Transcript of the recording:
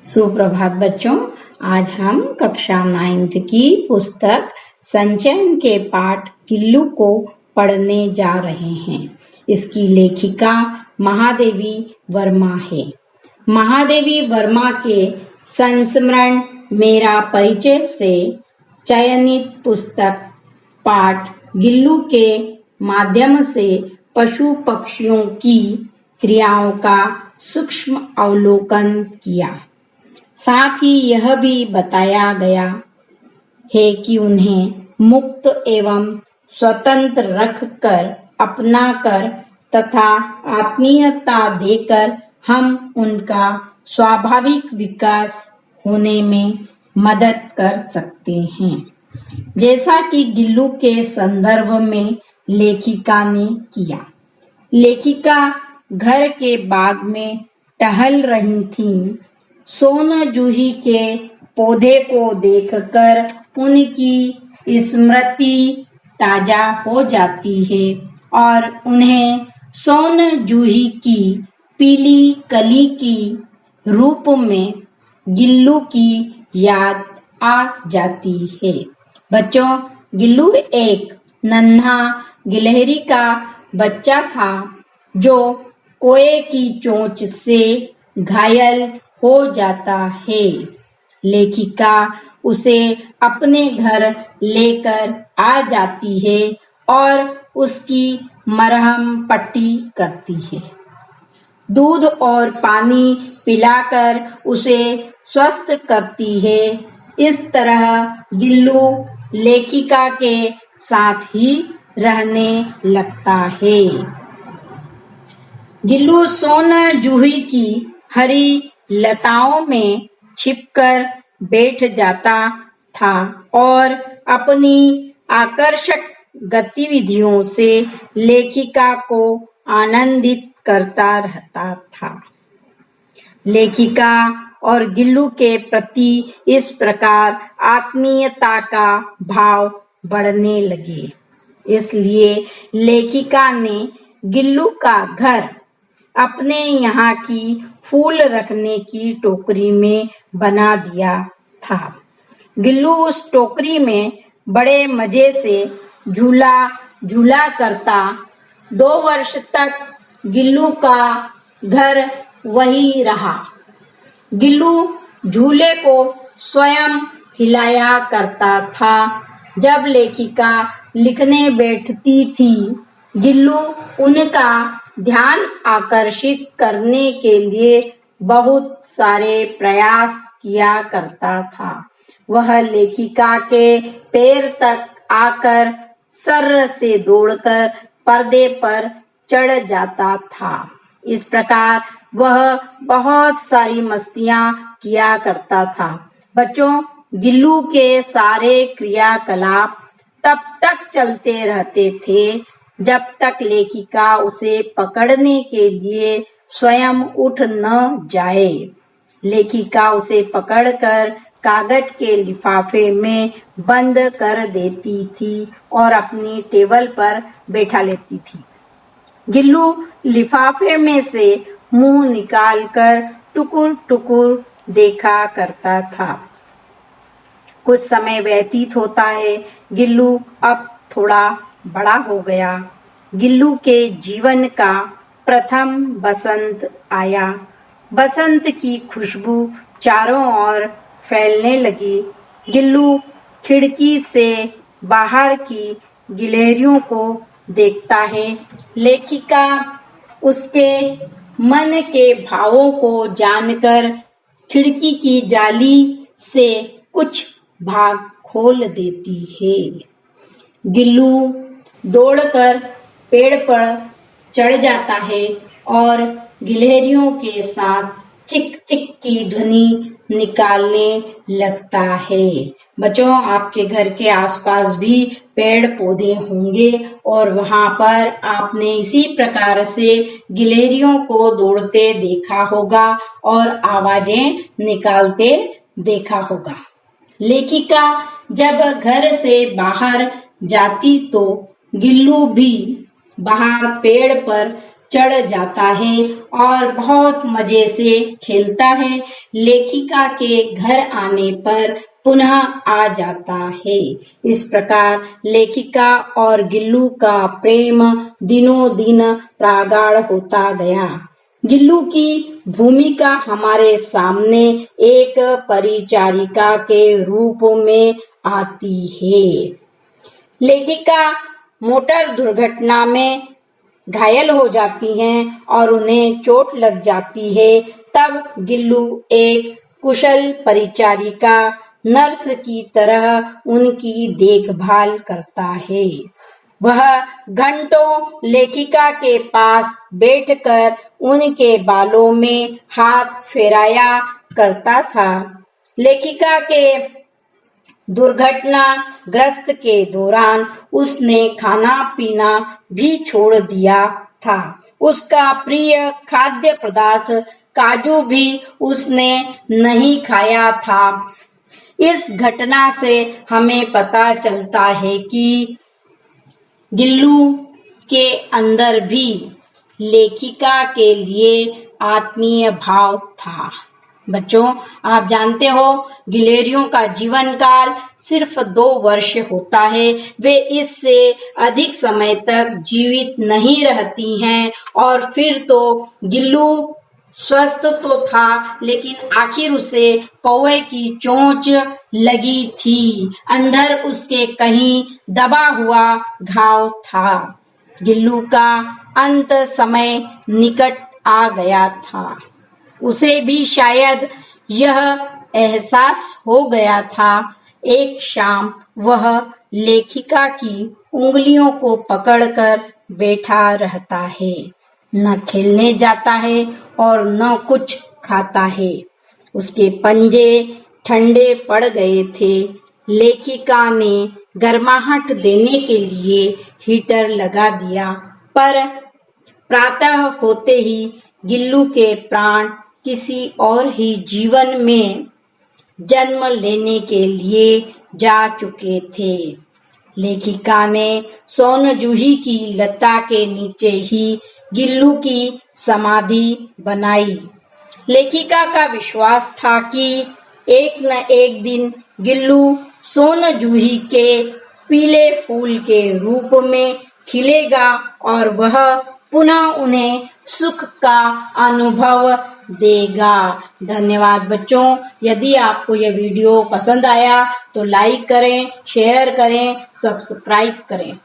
सुप्रभात बच्चों, आज हम कक्षा 9th की पुस्तक संचयन के पाठ गिल्लू को पढ़ने जा रहे हैं। इसकी लेखिका महादेवी वर्मा है। महादेवी वर्मा के संस्मरण मेरा परिचय से चयनित पुस्तक पाठ गिल्लू के माध्यम से पशु पक्षियों की क्रियाओं का सूक्ष्म अवलोकन किया। साथ ही यह भी बताया गया है कि उन्हें मुक्त एवं स्वतंत्र रखकर, अपनाकर तथा आत्मीयता देकर हम उनका स्वाभाविक विकास होने में मदद कर सकते हैं, जैसा कि गिल्लू के संदर्भ में लेखिका ने किया। लेखिका घर के बाग में टहल रही थीं। सोन जूही के पौधे को देखकर उनकी स्मृति ताजा हो जाती है और उन्हें सोन जूही की पीली कली की रूप में गिल्लू की याद आ जाती है। बच्चों, गिल्लू एक नन्हा गिलहरी का बच्चा था जो कोए की चोंच से घायल हो जाता है। लेखिका उसे अपने घर लेकर आ जाती है और उसकी मरहम पट्टी करती है। दूध और पानी पिलाकर उसे स्वस्थ करती है। इस तरह गिल्लू लेखिका के साथ ही रहने लगता है। गिल्लू सोन जूही की हरी लताओं में छिपकर बैठ जाता था और अपनी आकर्षक गतिविधियों से लेखिका को आनंदित करता रहता था। लेखिका और गिल्लू के प्रति इस प्रकार आत्मीयता का भाव बढ़ने लगे। इसलिए लेखिका ने गिल्लू का घर अपने यहाँ की फूल रखने की टोकरी में बना दिया था। गिल्लू उस टोकरी में बड़े मजे से झूला झूला करता। 2 वर्ष तक गिल्लू का घर वही रहा। गिल्लू झूले को स्वयं हिलाया करता था। जब लेखिका लिखने बैठती थी, गिल्लू उनका ध्यान आकर्षित करने के लिए बहुत सारे प्रयास किया करता था। वह लेखिका के पैर तक आकर सर्र से दौड़कर पर्दे पर चढ़ जाता था। इस प्रकार वह बहुत सारी मस्तियां किया करता था। बच्चों, गिल्लू के सारे क्रियाकलाप तब तक चलते रहते थे जब तक लेखिका उसे पकड़ने के लिए स्वयं उठ न जाए। लेखिका उसे पकड़कर कागज के लिफाफे में बंद कर देती थी और अपनी टेबल पर बैठा लेती थी। गिल्लू लिफाफे में से मुंह निकालकर टुकुर टुकुर देखा करता था। कुछ समय व्यतीत होता है। गिल्लू अब थोड़ा बड़ा हो गया। गिल्लू के जीवन का प्रथम बसंत आया। बसंत की खुशबू चारों ओर फैलने लगी। गिल्लू खिड़की से बाहर की गिलहरियों को देखता है। लेखिका उसके मन के भावों को जानकर खिड़की की जाली से कुछ भाग खोल देती है। गिल्लू दौड़कर पेड़ पर चढ़ जाता है और गिलहरियों के साथ चिक चिक की ध्वनि निकालने लगता है। बच्चों, आपके घर के आसपास भी पेड़ पौधे होंगे और वहां पर आपने इसी प्रकार से गिलहरियों को दौड़ते देखा होगा और आवाजें निकालते देखा होगा। लेखिका जब घर से बाहर जाती तो गिल्लू भी बाहर पेड़ पर चढ़ जाता है और बहुत मजे से खेलता है। लेखिका के घर आने पर पुनः आ जाता है। इस प्रकार लेखिका और गिल्लू का प्रेम दिनों दिन प्रगाढ़ होता गया। गिल्लू की भूमिका हमारे सामने एक परिचारिका के रूप में आती है। लेखिका मोटर दुर्घटना में घायल हो जाती हैं और उन्हें चोट लग जाती है। तब गिल्लू एक कुशल परिचारिका नर्स की तरह उनकी देखभाल करता है। वह घंटों लेखिका के पास बैठकर उनके बालों में हाथ फेराया करता था। लेखिका के दुर्घटना ग्रस्त के दौरान उसने खाना पीना भी छोड़ दिया था। उसका प्रिय खाद्य पदार्थ काजू भी उसने नहीं खाया था। इस घटना से हमें पता चलता है कि गिल्लू के अंदर भी लेखिका के लिए आत्मीय भाव था। बच्चों, आप जानते हो गिलहरियों का जीवन काल सिर्फ 2 वर्ष होता है। वे इससे अधिक समय तक जीवित नहीं रहती हैं। और फिर तो गिल्लू स्वस्थ तो था, लेकिन आखिर उसे कौवे की चोंच लगी थी। अंदर उसके कहीं दबा हुआ घाव था। गिल्लू का अंत समय निकट आ गया था। उसे भी शायद यह एहसास हो गया था। एक शाम वह लेखिका की उंगलियों को पकड़कर बैठा रहता है, न खेलने जाता है और न कुछ खाता है। उसके पंजे ठंडे पड़ गए थे। लेखिका ने गर्माहट देने के लिए हीटर लगा दिया, पर प्रातः होते ही गिल्लू के प्राण किसी और ही जीवन में जन्म लेने के लिए जा चुके थे। लेखिका ने सोनजूही की लता के नीचे ही गिल्लू की समाधि बनाई। लेखिका का विश्वास था कि एक न एक दिन गिल्लू सोनजूही के पीले फूल के रूप में खिलेगा और वह पुनः उन्हें सुख का अनुभव देगा। धन्यवाद बच्चों। यदि आपको यह वीडियो पसंद आया तो लाइक करें, शेयर करें, सब्सक्राइब करें।